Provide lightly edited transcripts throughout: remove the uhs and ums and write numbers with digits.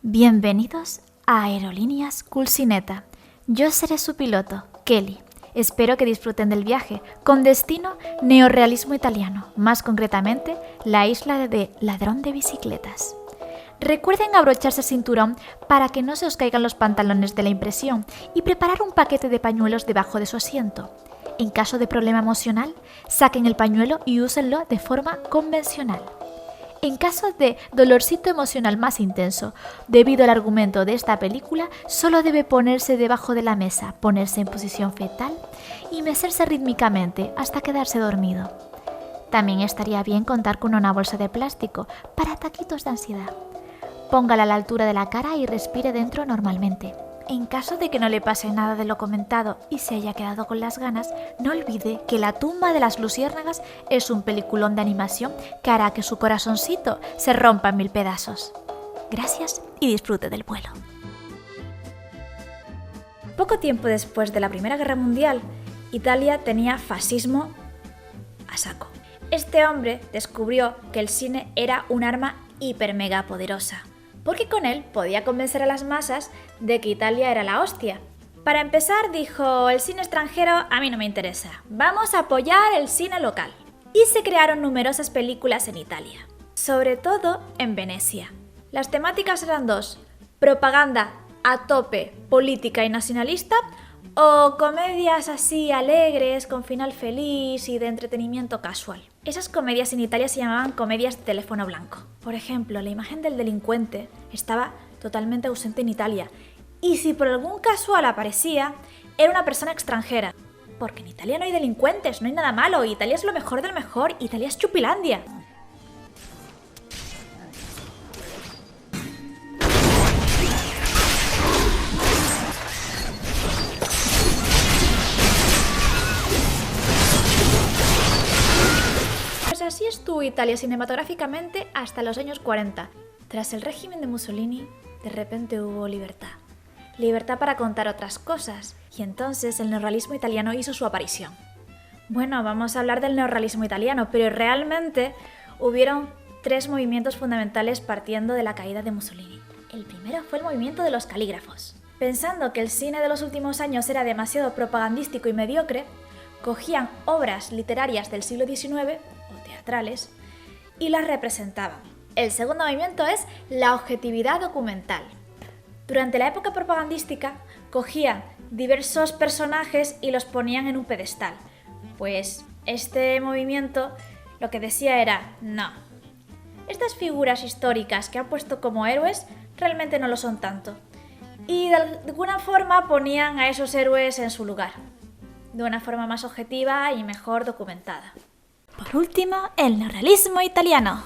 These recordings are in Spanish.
Bienvenidos a Aerolíneas Culsineta. Yo seré su piloto, Kelly. Espero que disfruten del viaje, con destino neorrealismo italiano, más concretamente la isla de Ladrón de Bicicletas. Recuerden abrocharse el cinturón para que no se os caigan los pantalones de la impresión y preparar un paquete de pañuelos debajo de su asiento. En caso de problema emocional, saquen el pañuelo y úsenlo de forma convencional. En caso de dolorcito emocional más intenso, debido al argumento de esta película, solo debe ponerse debajo de la mesa, ponerse en posición fetal y mecerse rítmicamente hasta quedarse dormido. También estaría bien contar con una bolsa de plástico para ataquitos de ansiedad. Póngala a la altura de la cara y respire dentro normalmente. En caso de que no le pase nada de lo comentado y se haya quedado con las ganas, no olvide que La tumba de las luciérnagas es un peliculón de animación que hará que su corazoncito se rompa en 1000 pedazos. Gracias y disfrute del vuelo. Poco tiempo después de la Primera Guerra Mundial, Italia tenía fascismo a saco. Este hombre descubrió que el cine era un arma hiper mega poderosa, porque con él podía convencer a las masas de que Italia era la hostia. Para empezar, dijo, el cine extranjero a mí no me interesa, vamos a apoyar el cine local. Y se crearon numerosas películas en Italia, sobre todo en Venecia. Las temáticas eran dos, propaganda a tope, política y nacionalista, o comedias así alegres, con final feliz y de entretenimiento casual. Esas comedias en Italia se llamaban comedias de teléfono blanco. Por ejemplo, la imagen del delincuente estaba totalmente ausente en Italia. Y si por algún casual aparecía, era una persona extranjera. Porque en Italia no hay delincuentes, no hay nada malo. Italia es lo mejor del mejor. Italia es Chupilandia. Así estuvo Italia cinematográficamente hasta los años 40. Tras el régimen de Mussolini, de repente hubo libertad. Libertad para contar otras cosas, y entonces el neorrealismo italiano hizo su aparición. Bueno, vamos a hablar del neorrealismo italiano, pero realmente hubieron 3 movimientos fundamentales partiendo de la caída de Mussolini. El primero fue el movimiento de los calígrafos. Pensando que el cine de los últimos años era demasiado propagandístico y mediocre, cogían obras literarias del siglo XIX teatrales y las representaban. El segundo movimiento es la objetividad documental. Durante la época propagandística cogían diversos personajes y los ponían en un pedestal. Pues este movimiento lo que decía era, no, estas figuras históricas que han puesto como héroes realmente no lo son tanto. Y de alguna forma ponían a esos héroes en su lugar, de una forma más objetiva y mejor documentada. Por último, el neorrealismo italiano.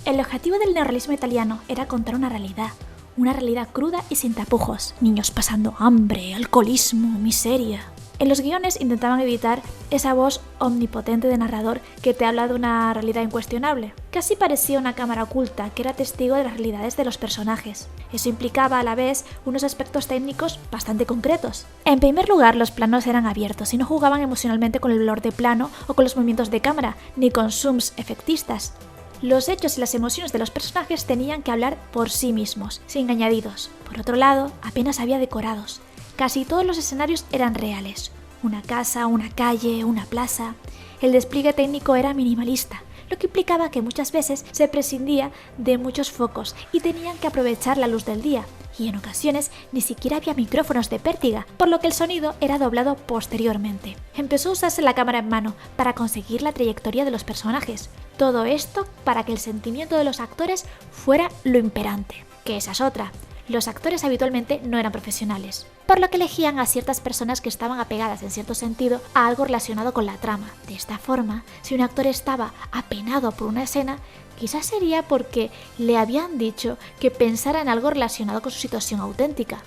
El objetivo del neorrealismo italiano era contar una realidad cruda y sin tapujos. Niños pasando hambre, alcoholismo, miseria. En los guiones intentaban evitar esa voz omnipotente de narrador que te habla de una realidad incuestionable. Casi parecía una cámara oculta que era testigo de las realidades de los personajes. Eso implicaba a la vez unos aspectos técnicos bastante concretos. En primer lugar, los planos eran abiertos y no jugaban emocionalmente con el valor de plano o con los movimientos de cámara, ni con zooms efectistas. Los hechos y las emociones de los personajes tenían que hablar por sí mismos, sin añadidos. Por otro lado, apenas había decorados. Casi todos los escenarios eran reales. Una casa, una calle, una plaza. El despliegue técnico era minimalista, lo que implicaba que muchas veces se prescindía de muchos focos y tenían que aprovechar la luz del día. Y en ocasiones ni siquiera había micrófonos de pértiga, por lo que el sonido era doblado posteriormente. Empezó a usarse la cámara en mano para conseguir la trayectoria de los personajes. Todo esto para que el sentimiento de los actores fuera lo imperante. Que esa es otra. Los actores habitualmente no eran profesionales, por lo que elegían a ciertas personas que estaban apegadas en cierto sentido a algo relacionado con la trama. De esta forma, si un actor estaba apenado por una escena, quizás sería porque le habían dicho que pensara en algo relacionado con su situación auténtica.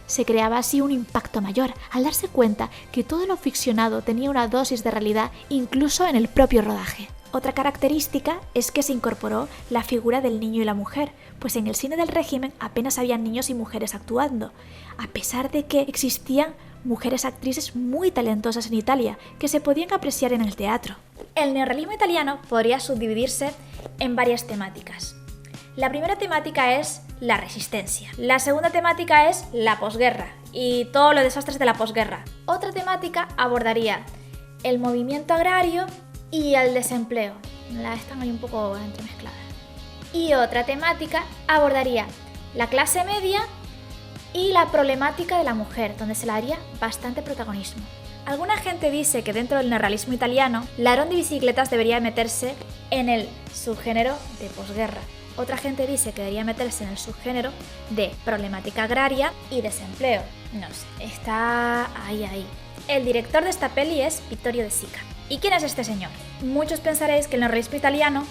Se creaba así un impacto mayor al darse cuenta que todo lo ficcionado tenía una dosis de realidad incluso en el propio rodaje. Otra característica es que se incorporó la figura del niño y la mujer, pues en el cine del régimen apenas había niños y mujeres actuando, a pesar de que existían mujeres actrices muy talentosas en Italia que se podían apreciar en el teatro. El neorrealismo italiano podría subdividirse en varias temáticas. La primera temática es la resistencia. La segunda temática es la posguerra y todos los desastres de la posguerra. Otra temática abordaría el movimiento agrario y el desempleo. Están ahí un poco entremezcladas. Y otra temática abordaría la clase media y la problemática de la mujer, donde se le daría bastante protagonismo. Alguna gente dice que dentro del neorrealismo italiano, Ladrón de bicicletas debería meterse en el subgénero de posguerra. Otra gente dice que debería meterse en el subgénero de problemática agraria y desempleo. No sé, está ahí. El director de esta peli es Vittorio De Sica. ¿Y quién es este señor? Muchos pensaréis que el neorrealismo italiano,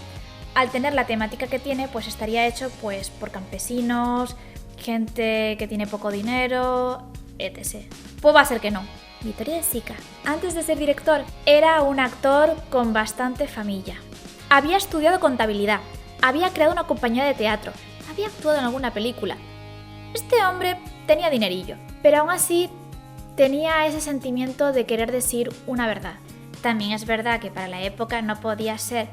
al tener la temática que tiene, pues estaría hecho pues por campesinos, gente que tiene poco dinero, etc. Pues va a ser que no. Vittorio De Sica, antes de ser director, era un actor con bastante familia. Había estudiado contabilidad, había creado una compañía de teatro, había actuado en alguna película. Este hombre tenía dinerillo, pero aún así tenía ese sentimiento de querer decir una verdad. También es verdad que para la época no podía ser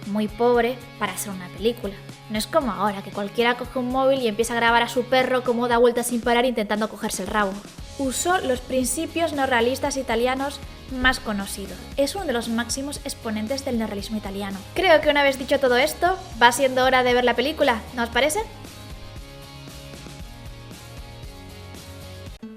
muy pobre para hacer una película. No es como ahora, que cualquiera coge un móvil y empieza a grabar a su perro como da vueltas sin parar intentando cogerse el rabo. Usó los principios neorrealistas italianos más conocidos. Es uno de los máximos exponentes del neorrealismo italiano. Creo que una vez dicho todo esto, va siendo hora de ver la película, ¿no os parece?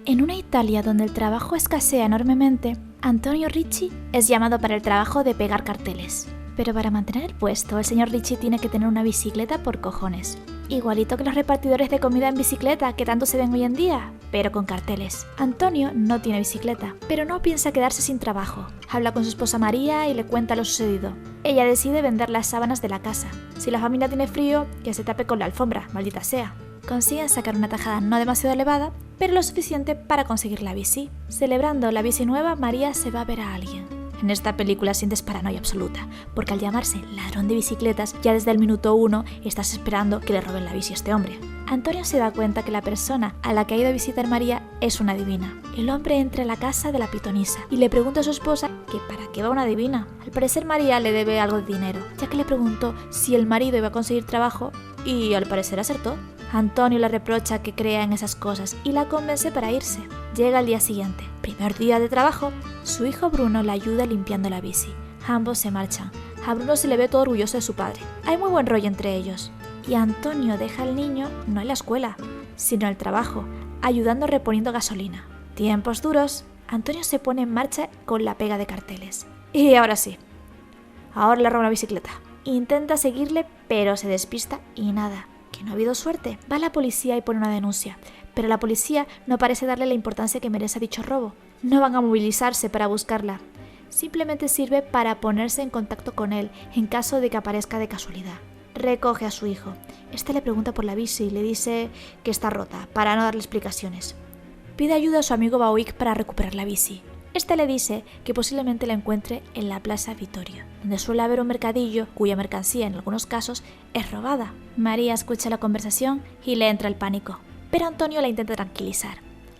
En una Italia donde el trabajo escasea enormemente, Antonio Ricci es llamado para el trabajo de pegar carteles. Pero para mantener el puesto, el señor Ricci tiene que tener una bicicleta por cojones. Igualito que los repartidores de comida en bicicleta que tanto se ven hoy en día, pero con carteles. Antonio no tiene bicicleta, pero no piensa quedarse sin trabajo. Habla con su esposa María y le cuenta lo sucedido. Ella decide vender las sábanas de la casa. Si la familia tiene frío, que se tape con la alfombra, maldita sea. Consiguen sacar una tajada no demasiado elevada, pero lo suficiente para conseguir la bici. Celebrando la bici nueva, María se va a ver a alguien. En esta película sientes paranoia absoluta, porque al llamarse Ladrón de bicicletas, ya desde el minuto 1 estás esperando que le roben la bici a este hombre. Antonio se da cuenta que la persona a la que ha ido a visitar María es una adivina. El hombre entra a la casa de la pitonisa y le pregunta a su esposa que para qué va una adivina. Al parecer María le debe algo de dinero, ya que le preguntó si el marido iba a conseguir trabajo y al parecer acertó. Antonio le reprocha que crea en esas cosas y la convence para irse. Llega el día siguiente, primer día de trabajo. Su hijo Bruno le ayuda limpiando la bici. Ambos se marchan. A Bruno se le ve todo orgulloso de su padre. Hay muy buen rollo entre ellos. Y Antonio deja al niño no en la escuela, sino en el trabajo, ayudando reponiendo gasolina. Tiempos duros, Antonio se pone en marcha con la pega de carteles. Y ahora sí. Ahora le roba la bicicleta. Intenta seguirle, pero se despista y nada. Que no ha habido suerte. Va a la policía y pone una denuncia, pero la policía no parece darle la importancia que merece dicho robo. No van a movilizarse para buscarla. Simplemente sirve para ponerse en contacto con él en caso de que aparezca de casualidad. Recoge a su hijo. Este le pregunta por la bici y le dice que está rota, para no darle explicaciones. Pide ayuda a su amigo Bauic para recuperar la bici. Este le dice que posiblemente la encuentre en la Plaza Vittorio, donde suele haber un mercadillo cuya mercancía en algunos casos es robada. María escucha la conversación y le entra el pánico, pero Antonio la intenta tranquilizar.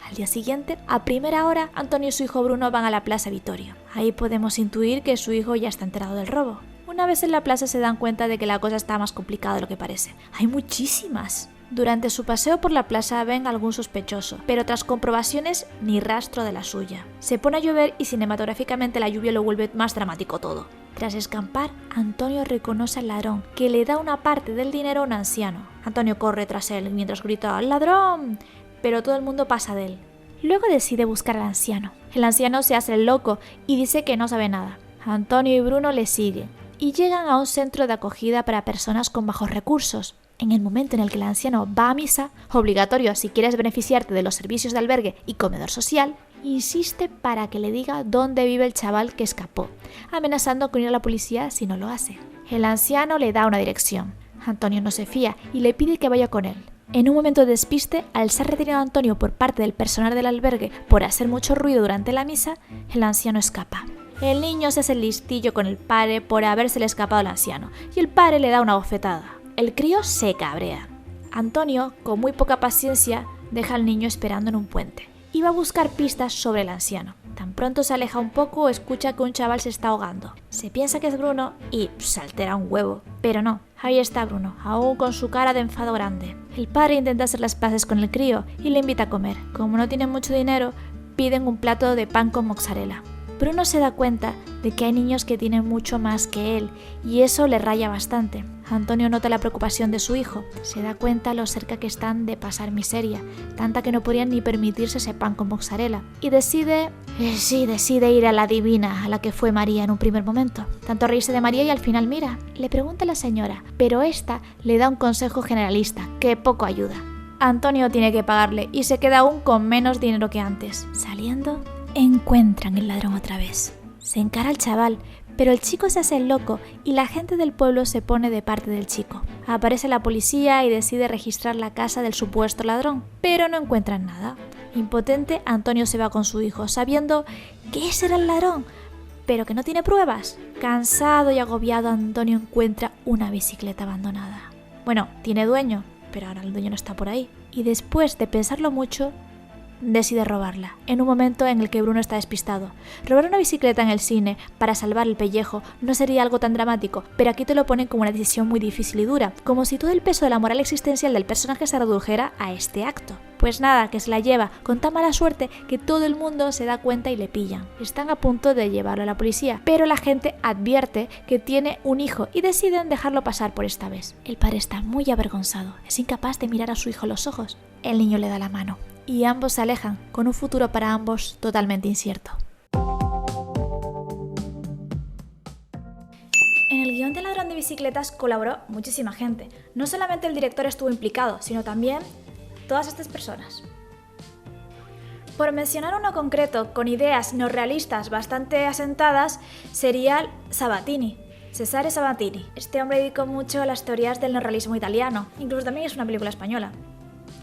Al día siguiente, a primera hora, Antonio y su hijo Bruno van a la Plaza Vittorio. Ahí podemos intuir que su hijo ya está enterado del robo. Una vez en la plaza se dan cuenta de que la cosa está más complicada de lo que parece. Hay muchísimas. Durante su paseo por la plaza ven a algún sospechoso, pero tras comprobaciones ni rastro de la suya. Se pone a llover y cinematográficamente la lluvia lo vuelve más dramático todo. Tras escampar, Antonio reconoce al ladrón, que le da una parte del dinero a un anciano. Antonio corre tras él mientras grita ¡al ladrón!, pero todo el mundo pasa de él. Luego decide buscar al anciano. El anciano se hace el loco y dice que no sabe nada. Antonio y Bruno le siguen y llegan a un centro de acogida para personas con bajos recursos. En el momento en el que el anciano va a misa, obligatorio si quieres beneficiarte de los servicios de albergue y comedor social, insiste para que le diga dónde vive el chaval que escapó, amenazando con ir a la policía si no lo hace. El anciano le da una dirección. Antonio no se fía y le pide que vaya con él. En un momento de despiste, al ser retenido Antonio por parte del personal del albergue por hacer mucho ruido durante la misa, el anciano escapa. El niño se hace el listillo con el padre por habérsele escapado al anciano y el padre le da una bofetada. El crío se cabrea. Antonio, con muy poca paciencia, deja al niño esperando en un puente y va a buscar pistas sobre el anciano. Tan pronto se aleja un poco, escucha que un chaval se está ahogando. Se piensa que es Bruno y se altera un huevo, pero no. Ahí está Bruno, aún con su cara de enfado grande. El padre intenta hacer las paces con el crío y le invita a comer. Como no tienen mucho dinero, piden un plato de pan con mozzarella. Bruno se da cuenta de que hay niños que tienen mucho más que él y eso le raya bastante. Antonio nota la preocupación de su hijo, se da cuenta lo cerca que están de pasar miseria, tanta que no podrían ni permitirse ese pan con mozzarella, y decide ir a la divina, a la que fue María en un primer momento. Tanto reírse de María y al final mira, le pregunta a la señora, pero esta le da un consejo generalista, que poco ayuda. Antonio tiene que pagarle y se queda aún con menos dinero que antes. Saliendo, encuentran el ladrón otra vez. Se encara al chaval, pero el chico se hace el loco y la gente del pueblo se pone de parte del chico. Aparece la policía y decide registrar la casa del supuesto ladrón, pero no encuentran nada. Impotente, Antonio se va con su hijo, sabiendo que ese era el ladrón, pero que no tiene pruebas. Cansado y agobiado, Antonio encuentra una bicicleta abandonada. Bueno, tiene dueño, pero ahora el dueño no está por ahí. Y después de pensarlo mucho, decide robarla, en un momento en el que Bruno está despistado. Robar una bicicleta en el cine para salvar el pellejo no sería algo tan dramático, pero aquí te lo ponen como una decisión muy difícil y dura, como si todo el peso de la moral existencial del personaje se redujera a este acto. Pues nada, que se la lleva con tan mala suerte que todo el mundo se da cuenta y le pillan. Están a punto de llevarlo a la policía, pero la gente advierte que tiene un hijo y deciden dejarlo pasar por esta vez. El padre está muy avergonzado, es incapaz de mirar a su hijo a los ojos. El niño le da la mano y ambos se alejan, con un futuro para ambos totalmente incierto. En el guión de Ladrón de Bicicletas colaboró muchísima gente. No solamente el director estuvo implicado, sino también todas estas personas. Por mencionar uno concreto con ideas neorrealistas bastante asentadas, sería Sabatini, Cesare Sabatini. Este hombre dedicó mucho a las teorías del neorrealismo italiano, incluso también es una película española,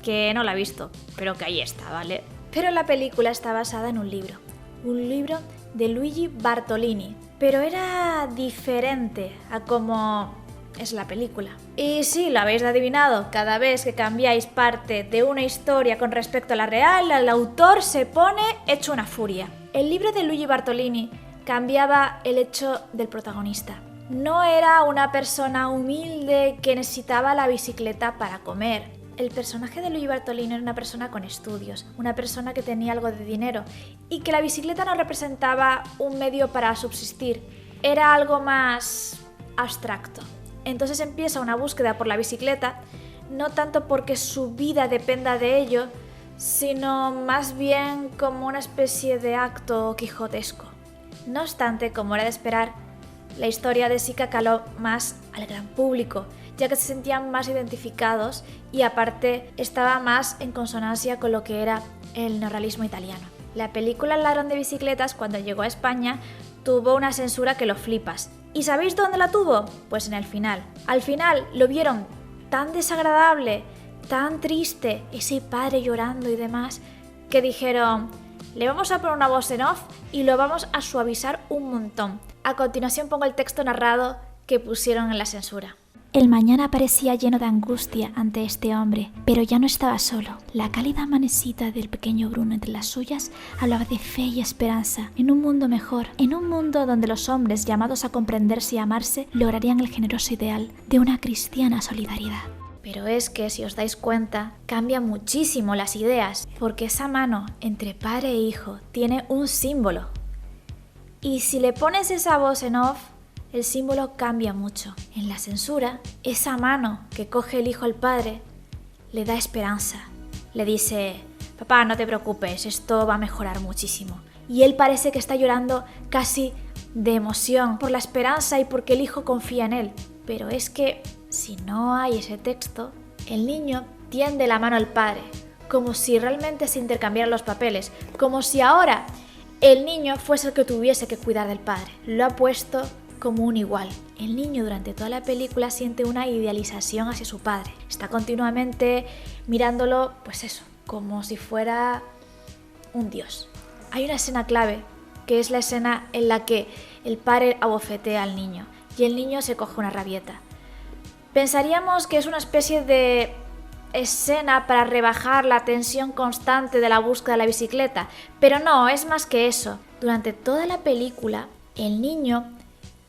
que no la he visto, pero que ahí está, ¿vale? Pero la película está basada en un libro de Luigi Bartolini, pero era diferente a como es la película. Y sí, lo habéis adivinado, cada vez que cambiáis parte de una historia con respecto a la real, el autor se pone hecho una furia. El libro de Luigi Bartolini cambiaba el hecho del protagonista. No era una persona humilde que necesitaba la bicicleta para comer. El personaje de Luigi Bartolini era una persona con estudios, una persona que tenía algo de dinero y que la bicicleta no representaba un medio para subsistir, era algo más abstracto. Entonces empieza una búsqueda por la bicicleta, no tanto porque su vida dependa de ello, sino más bien como una especie de acto quijotesco. No obstante, como era de esperar, la historia de Sica caló más al gran público, ya que se sentían más identificados y aparte estaba más en consonancia con lo que era el neorrealismo italiano. La película El ladrón de bicicletas, cuando llegó a España, tuvo una censura que lo flipas. ¿Y sabéis dónde la tuvo? Pues en el final. Al final lo vieron tan desagradable, tan triste, ese padre llorando y demás, que dijeron, le vamos a poner una voz en off y lo vamos a suavizar un montón. A continuación pongo el texto narrado que pusieron en la censura. El mañana parecía lleno de angustia ante este hombre, pero ya no estaba solo. La cálida manecita del pequeño Bruno entre las suyas hablaba de fe y esperanza, en un mundo mejor, en un mundo donde los hombres llamados a comprenderse y amarse lograrían el generoso ideal de una cristiana solidaridad. Pero es que, si os dais cuenta, cambian muchísimo las ideas, porque esa mano entre padre e hijo tiene un símbolo. Y si le pones esa voz en off, el símbolo cambia mucho. En la censura, esa mano que coge el hijo al padre le da esperanza. Le dice, papá, no te preocupes, esto va a mejorar muchísimo. Y él parece que está llorando casi de emoción por la esperanza y porque el hijo confía en él. Pero es que, si no hay ese texto, el niño tiende la mano al padre, como si realmente se intercambiaran los papeles, como si ahora el niño fuese el que tuviese que cuidar del padre. Lo ha puesto como un igual. El niño durante toda la película siente una idealización hacia su padre. Está continuamente mirándolo, pues eso, como si fuera un dios. Hay una escena clave, que es la escena en la que el padre abofetea al niño y el niño se coge una rabieta. Pensaríamos que es una especie de escena para rebajar la tensión constante de la búsqueda de la bicicleta, pero no, es más que eso. Durante toda la película, el niño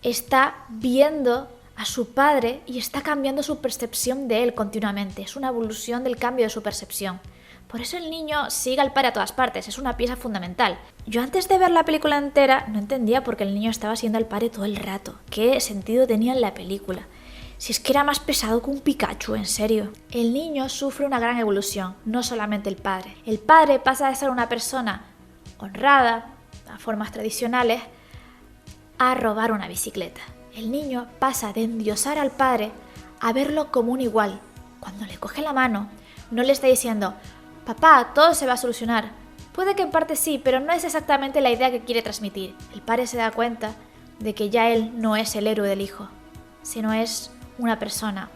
está viendo a su padre y está cambiando su percepción de él continuamente. Es una evolución del cambio de su percepción. Por eso el niño sigue al padre a todas partes, es una pieza fundamental. Yo antes de ver la película entera no entendía por qué el niño estaba siendo al padre todo el rato. ¿Qué sentido tenía en la película? Si es que era más pesado que un Pikachu, en serio. El niño sufre una gran evolución, no solamente el padre. El padre pasa de ser una persona honrada, a formas tradicionales, a robar una bicicleta. El niño pasa de endiosar al padre a verlo como un igual. Cuando le coge la mano, no le está diciendo: papá, todo se va a solucionar. Puede que en parte sí, pero no es exactamente la idea que quiere transmitir. El padre se da cuenta de que ya él no es el héroe del hijo, sino es una persona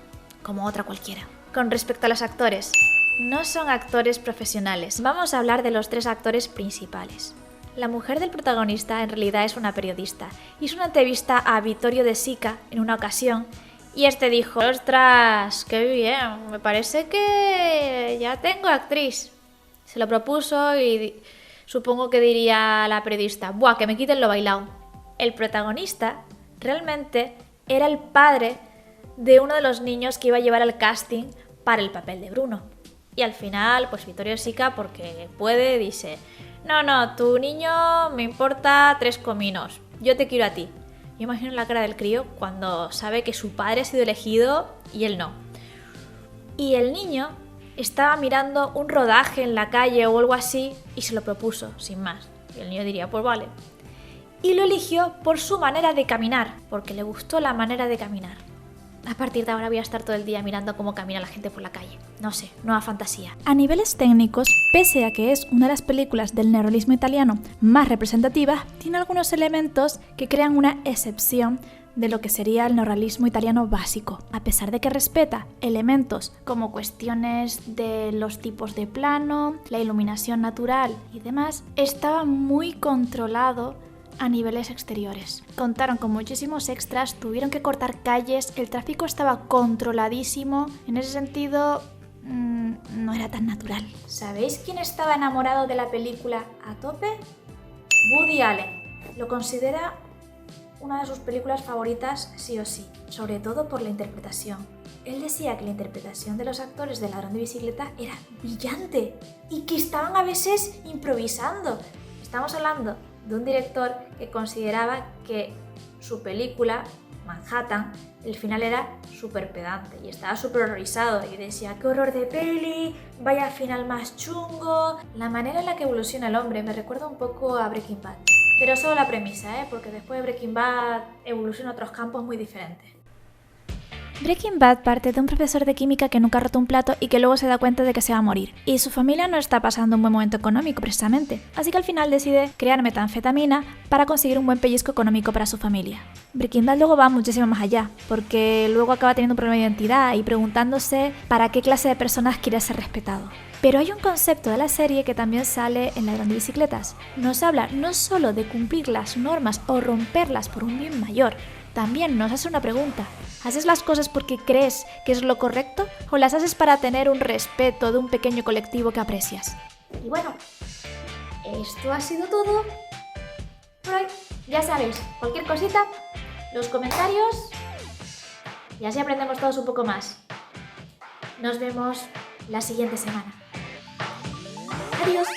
como otra cualquiera. Con respecto a los actores, no son actores profesionales. Vamos a hablar de los 3 actores principales. La mujer del protagonista en realidad es una periodista. Hizo una entrevista a Vittorio De Sica en una ocasión y este dijo: ¡ostras, qué bien! Me parece que ya tengo actriz. Se lo propuso y supongo que diría la periodista: ¡buah, que me quiten lo bailado! El protagonista realmente era el padre de uno de los niños que iba a llevar al casting para el papel de Bruno. Y al final, pues Vittorio De Sica, porque puede, dice: no, tu niño me importa 3 cominos, yo te quiero a ti. Yo imagino la cara del crío cuando sabe que su padre ha sido elegido y él no. Y el niño estaba mirando un rodaje en la calle o algo así y se lo propuso, sin más. Y el niño diría: pues vale. Y lo eligió por su manera de caminar, porque le gustó la manera de caminar. A partir de ahora voy a estar todo el día mirando cómo camina la gente por la calle. No sé, nueva fantasía. A niveles técnicos, pese a que es una de las películas del neorrealismo italiano más representativas, tiene algunos elementos que crean una excepción de lo que sería el neorrealismo italiano básico. A pesar de que respeta elementos como cuestiones de los tipos de plano, la iluminación natural y demás, estaba muy controlado a niveles exteriores. Contaron con muchísimos extras, tuvieron que cortar calles, el tráfico estaba controladísimo. En ese sentido, no era tan natural. ¿Sabéis quién estaba enamorado de la película a tope? Woody Allen. Lo considera una de sus películas favoritas sí o sí, sobre todo por la interpretación. Él decía que la interpretación de los actores de Ladrón de Bicicleta era brillante y que estaban a veces improvisando. Estamos hablando de un director que consideraba que su película, Manhattan, el final era súper pedante y estaba súper horrorizado y decía: ¡qué horror de peli! ¡Vaya final más chungo! La manera en la que evoluciona el hombre me recuerda un poco a Breaking Bad. Pero solo la premisa, porque después de Breaking Bad evoluciona a otros campos muy diferentes. Breaking Bad parte de un profesor de química que nunca ha roto un plato y que luego se da cuenta de que se va a morir. Y su familia no está pasando un buen momento económico precisamente, así que al final decide crear metanfetamina para conseguir un buen pellizco económico para su familia. Breaking Bad luego va muchísimo más allá, porque luego acaba teniendo un problema de identidad y preguntándose para qué clase de personas quiere ser respetado. Pero hay un concepto de la serie que también sale en Ladrón de Bicicletas. Nos habla no solo de cumplir las normas o romperlas por un bien mayor, también nos hace una pregunta: ¿haces las cosas porque crees que es lo correcto o las haces para tener un respeto de un pequeño colectivo que aprecias? Y bueno, esto ha sido todo por hoy. Ya sabéis, cualquier cosita, los comentarios y así aprendemos todos un poco más. Nos vemos la siguiente semana. Adiós.